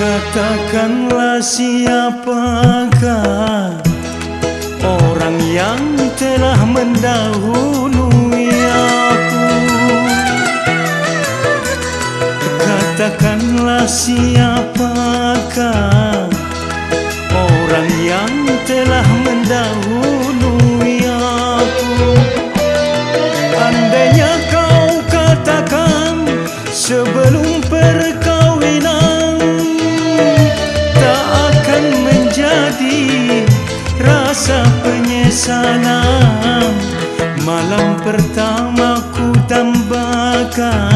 Katakanlah siapakah orang yang telah mendahului aku. Katakanlah siapakah orang yang telah mendahului aku. Andainya kau katakan sebelum perkawinan, tak akan menjadi rasa penyesalan. Malam pertama ku tambahkan